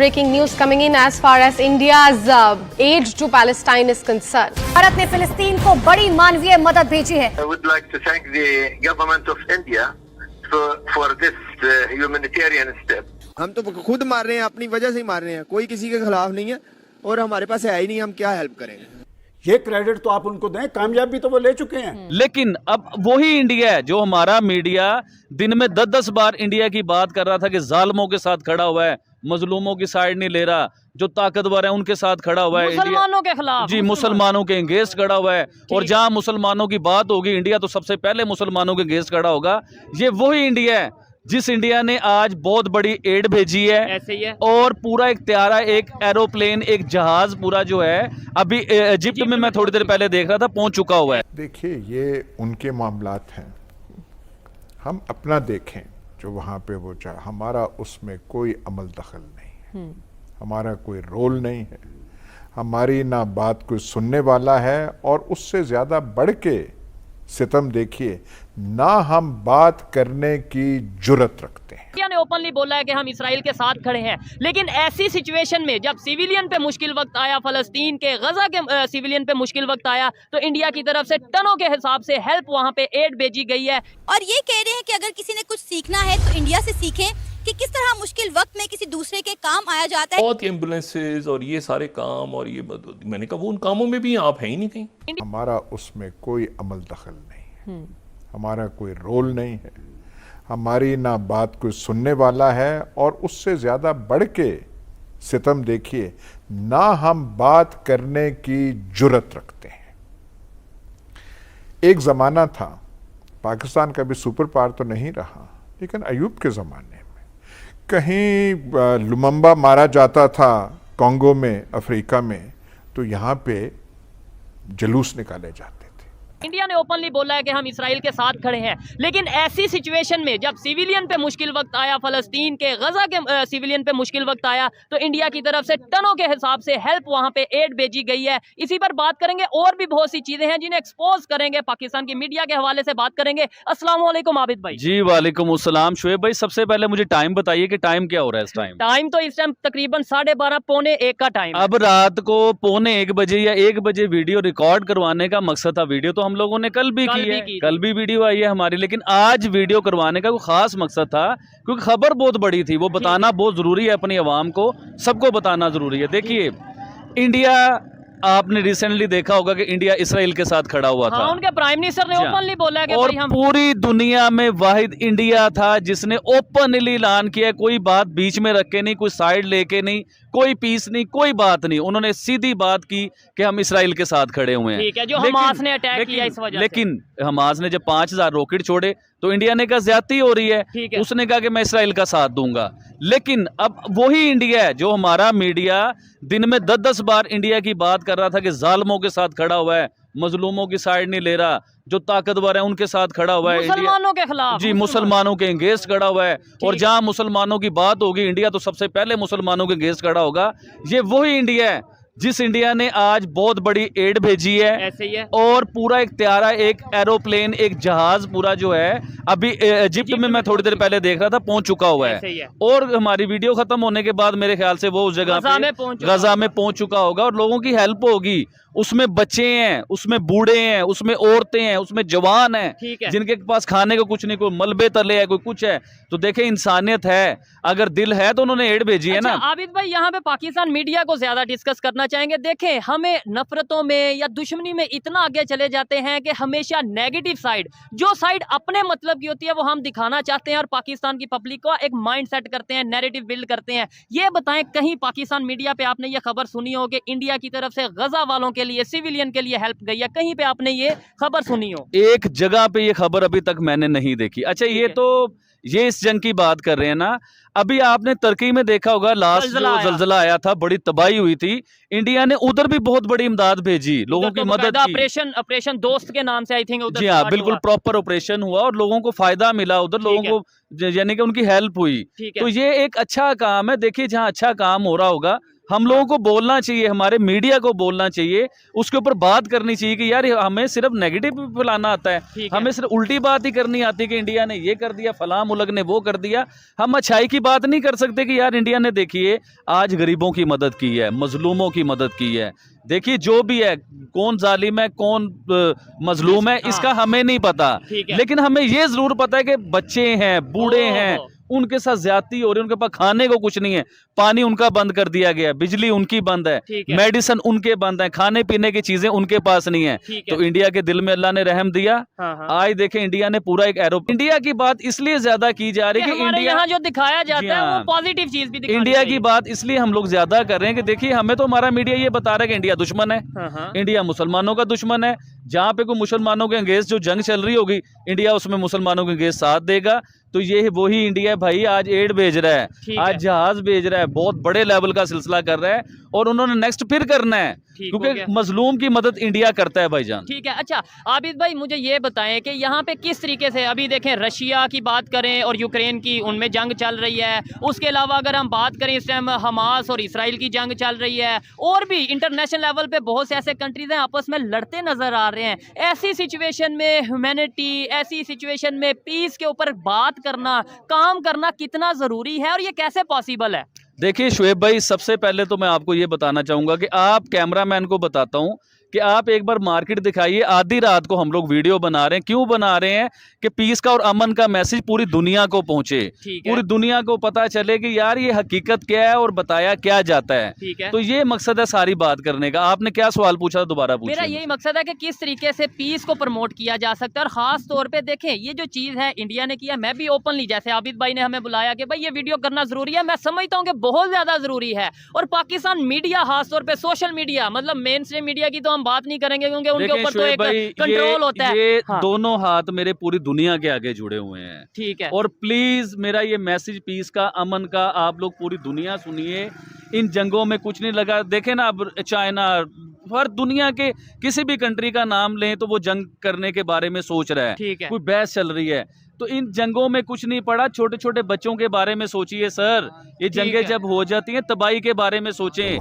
breaking news coming in as far as India's aid to Palestine is concerned. Bharat ने फिलिस्तीन को बड़ी मानवीय मदद भेजी है। I would like to thank the government of India for this humanitarian step. हम तो खुद मार रहे हैं, अपनी वजह से ही मार रहे हैं, कोई किसी के खिलाफ नहीं है और हमारे पास है ही नहीं, हम क्या हेल्प करेंगे। ये क्रेडिट तो आप उनको दें, कामयाबी तो वो ले चुके हैं। लेकिन अब वही इंडिया है जो हमारा मीडिया दिन में 10-10 बार इंडिया की बात कर रहा था कि जालिमों के साथ खड़ा हुआ है, मजलूमों की साइड नहीं ले रहा, जो ताकतवर है उनके साथ खड़ा हुआ है, मुसलमानों के खिलाफ, जी मुसलमानों के अगेंस्ट खड़ा हुआ है। और जहां मुसलमानों की बात होगी इंडिया तो सबसे पहले मुसलमानों के अगेंस्ट खड़ा होगा। ये वही इंडिया है जिस इंडिया ने आज बहुत बड़ी एड भेजी है, ऐसे ही है। और पूरा एक त्यारा, एक एरोप्लेन, एक जहाज पूरा जो है अभी इजिप्ट में मैं थोड़ी देर पहले देख रहा था पहुंच चुका हुआ है। देखिए ये उनके मामलात हैं, हम अपना देखें जो वहाँ पे वो चाहे, हमारा उसमें कोई अमल दखल नहीं है, हमारा कोई रोल नहीं है, हमारी ना बात कोई सुनने वाला है। और उससे ज़्यादा बढ़ के सितम देखिए, ना हम बात करने की जुर्रत रखते हैं। इंडिया ने ओपनली बोला है कि हम इसराइल के साथ खड़े हैं, लेकिन ऐसी सिचुएशन में जब सिविलियन पे मुश्किल वक्त आया, फलस्तीन के गजा के सिविलियन पे मुश्किल वक्त आया, तो इंडिया की तरफ से टनों के हिसाब से हेल्प वहां पे एड भेजी गई है। और ये कह रहे हैं कि अगर किसी ने कुछ सीखना है तो इंडिया से सीखें कि किस तरह मुश्किल वक्त में किसी दूसरे के काम आया जाता है। बहुत एम्बुलेंसेज और ये सारे काम, और ये मैंने कहा वो उन कामों में भी आप हैं ही नहीं कहीं। हमारा उसमें कोई अमल दखल नहीं है, हमारा कोई रोल नहीं है, हमारी ना बात कोई सुनने वाला है। और उससे ज़्यादा बढ़ के सितम देखिए, ना हम बात करने की जुर्रत रखते हैं। एक ज़माना था, पाकिस्तान का भी सुपर पावर तो नहीं रहा, लेकिन अयूब के ज़माने में कहीं लुमम्बा मारा जाता था कॉन्गो में, अफ्रीका में, तो यहाँ पे जुलूस निकाले जाते। इंडिया ने ओपनली बोला है कि हम इसराइल के साथ खड़े हैं, लेकिन ऐसी सिचुएशन में जब सिविलियन पे मुश्किल वक्त आया, फलस्तीन के गजा के सिविलियन पे मुश्किल वक्त आया, तो इंडिया की तरफ से टनों के हिसाब से हेल्प वहां पे एड भेजी गई है। इसी पर बात करेंगे, और भी बहुत सी चीजें हैं जिन्हें एक्सपोज करेंगे, पाकिस्तान की मीडिया के हवाले से बात करेंगे। अस्सलाम वालेकुम आबिद भाई। जी वालेकुम अस्सलाम शुएब भाई। सबसे पहले मुझे टाइम बताइए कि टाइम क्या हो रहा है इस टाइम? टाइम तो इस टाइम तकरीबन 12:30 पौने 1 का टाइम। अब रात को पौने 1 बजे या 1 बजे वीडियो रिकॉर्ड करवाने का मकसद था। वीडियो तो हम लोगों ने कल भी कल भी वीडियो आई है हमारी, लेकिन आज वीडियो करवाने का कोई खास मकसद था क्योंकि खबर बहुत बड़ी थी, वो बताना बहुत जरूरी है, अपनी आवाम को सबको बताना जरूरी है। देखिए इंडिया, आपने रिसेंटली देखा होगा कि इंडिया इसराइल के साथ खड़ा हुआ था। उनके प्राइम मिनिस्टर ने ओपनली बोला कि और पूरी दुनिया में वाहिद इंडिया था जिसने ओपनली ऐलान किया, कोई बात बीच में रख के नहीं, कोई साइड लेके नहीं, कोई पीस नहीं, कोई बात नहीं। उन्होंने सीधी बात की कि हम इसराइल के साथ खड़े हुए हैं। ठीक है, जो हमास ने अटैक किया इस वजह से। लेकिन हमास ने जब 5000 रॉकेट छोड़े तो इंडिया ने कहा ज्यादती हो रही है, उसने कहा कि मैं इसराइल का साथ दूंगा। लेकिन अब वही इंडिया है जो हमारा मीडिया दिन में 10-10 बार इंडिया की बात कर रहा था कि जालिमों के साथ खड़ा हुआ है, मजलूमों की साइड नहीं ले रहा, जो ताकतवर है उनके साथ खड़ा हुआ है, मुसलमानों के खिलाफ, जी मुसलमानों के अगेंस्ट खड़ा हुआ है। और जहां मुसलमानों की बात होगी इंडिया तो सबसे पहले मुसलमानों के अगेंस्ट खड़ा होगा। ये वही इंडिया है जिस इंडिया ने आज बहुत बड़ी एड भेजी है, ऐसे ही है। और पूरा एक त्यारा, एक एरोप्लेन, एक जहाज पूरा जो है अभी इजिप्ट में मैं थोड़ी देर पहले देख रहा था पहुंच चुका हुआ है। और हमारी वीडियो खत्म होने के बाद मेरे ख्याल से वो उस जगह गजा में पहुंच चुका होगा और लोगों की हेल्प होगी। उसमें बच्चे हैं, उसमें बूढ़े हैं, उसमें औरतें हैं, उसमें जवान हैं जिनके पास खाने को कुछ नहीं, कोई मलबे तले है, कोई कुछ है। तो देखें इंसानियत है, अगर दिल है तो उन्होंने एड भेजी है ना। आबिद भाई यहाँ पे पाकिस्तान मीडिया को ज्यादा डिस्कस करना चाहेंगे। देखें हमें नफरतों में या दुश्मनी में इतना आगे चले जाते हैं कि हमेशा नेगेटिव साइड, जो साइड अपने मतलब की होती है वो हम दिखाना चाहते हैं और पाकिस्तान की पब्लिक को एक माइंड सेट करते हैं, नैरेटिव बिल्ड करते हैं। ये बताएं, कहीं पाकिस्तान मीडिया पे आपने ये खबर सुनी हो कि इंडिया की तरफ से गजा वालों के लिए, सिविलियन के लिए हेल्प गई है? कहीं पे आपने ये खबर सुनी हो? एक जगह पे ये खबर अभी तक मैंने नहीं देखी। अच्छा ये इस जंग की बात कर रहे हैं ना। अभी आपने तुर्की में देखा होगा, लास्ट जो जलजला आया था, बड़ी तबाही हुई थी, इंडिया ने उधर भी बहुत बड़ी इमदाद भेजी, लोगों की मदद की। ऑपरेशन दोस्त के नाम से आई थिंक। जी हाँ, बिल्कुल प्रॉपर ऑपरेशन हुआ और लोगों को फायदा मिला, उधर लोगों को यानी कि उनकी हेल्प हुई। तो ये एक अच्छा काम है। देखिए जहाँ अच्छा काम हो रहा होगा हम लोगों को बोलना चाहिए, हमारे मीडिया को बोलना चाहिए, उसके ऊपर बात करनी चाहिए कि यार हमें सिर्फ नेगेटिव फैलाना आता है, हमें सिर्फ उल्टी बात ही करनी आती है कि इंडिया ने ये कर दिया, फलां मुल्क ने वो कर दिया। हम अच्छाई की बात नहीं कर सकते कि यार इंडिया ने देखिए आज गरीबों की मदद की है, मजलूमों की मदद की है। देखिए जो भी है, कौन जालिम है कौन मजलूम है इसका हमें नहीं पता, लेकिन हमें ये जरूर पता है कि बच्चे हैं, बूढ़े हैं, उनके साथ ज्यादती हो रही है, उनके पास खाने को कुछ नहीं है, पानी उनका बंद कर दिया गया, बिजली उनकी बंद है, मेडिसिन उनके बंद है, खाने पीने की चीजें उनके पास नहीं है। तो इंडिया के दिल में अल्लाह ने रहम दिया। आज देखें इंडिया ने पूरा एक इंडिया की बात इसलिए ज्यादा की जा रही है कि इंडिया यहाँ जो दिखाया जाता है वो पॉजिटिव चीज भी दिखानी इंडिया चाहिए। की बात इसलिए हम लोग ज्यादा कर रहे हैं कि देखिए हमें तो हमारा मीडिया ये बता रहा है कि इंडिया दुश्मन है, इंडिया मुसलमानों का दुश्मन है। जहाँ पे कोई मुसलमानों के अंगेज जो जंग चल रही होगी, इंडिया उसमें मुसलमानों के अंगेज साथ देगा। तो ये वही इंडिया भाई आज एड भेज रहा है, आज जहाज भेज रहा है, बहुत बड़े लेवल का सिलसिला कर रहा है, और उन्होंने नेक्स्ट फिर करना है, क्योंकि मजलूम की मदद इंडिया करता है भाईजान। ठीक है। अच्छा आबिद भाई मुझे ये बताएं कि यहाँ पे किस तरीके से अभी देखें रशिया की बात करें और यूक्रेन की, उनमें जंग चल रही है। उसके अलावा अगर हम बात करें इस टाइम हमास और इसराइल की जंग चल रही है, और भी इंटरनेशनल लेवल पे बहुत से ऐसे कंट्रीज हैं आपस में लड़ते नजर आ रहे हैं। ऐसी सिचुएशन में ह्यूमैनिटी, ऐसी सिचुएशन में पीस के ऊपर बात करना, काम करना कितना जरूरी है और ये कैसे पॉसिबल है? देखिए शुएब भाई, सबसे पहले तो मैं आपको ये बताना चाहूंगा कि आप कैमरामैन को बताता हूं कि आप एक बार मार्केट दिखाइए। आधी रात को हम लोग वीडियो बना रहे हैं, क्यों बना रहे हैं कि पीस का और अमन का मैसेज पूरी दुनिया को पहुंचे, पूरी दुनिया को पता चले कि यार ये हकीकत क्या है और बताया क्या जाता है। तो ये मकसद है सारी बात करने का। आपने क्या सवाल पूछा, दोबारा पूछिए। मेरा यही मकसद है कि किस तरीके से पीस को प्रमोट किया जा सकता है, और खास तौर पे देखें ये जो चीज है इंडिया ने किया, मैं भी ओपनली, जैसे आबिद भाई ने हमें बुलाया कि भाई ये वीडियो करना जरूरी है, मैं समझता हूँ कि बहुत ज्यादा जरूरी है। और पाकिस्तान मीडिया, खास तौर पे सोशल मीडिया, मतलब मेन स्ट्रीम मीडिया की तो हम बात नहीं करेंगे क्योंकि उनके ऊपर तो एक कंट्रोल होता है। ये दोनों हाथ मेरे पूरी दुनिया के आगे जुड़े हुए हैं, ठीक है। और प्लीज मेरा ये मैसेज पीस का, अमन का, आप लोग पूरी दुनिया सुनिए। इन जंगों में कुछ नहीं लगा। देखें ना, अब चाइना, हर दुनिया के किसी भी कंट्री का नाम लें तो वो जंग करने के बारे में सोच रहा है, कोई बहस चल रही है। तो इन जंगों में कुछ नहीं पड़ा। छोटे छोटे बच्चों के बारे में सोचिए सर, ये जंगें जब हो जाती हैं तबाही के बारे में सोचें।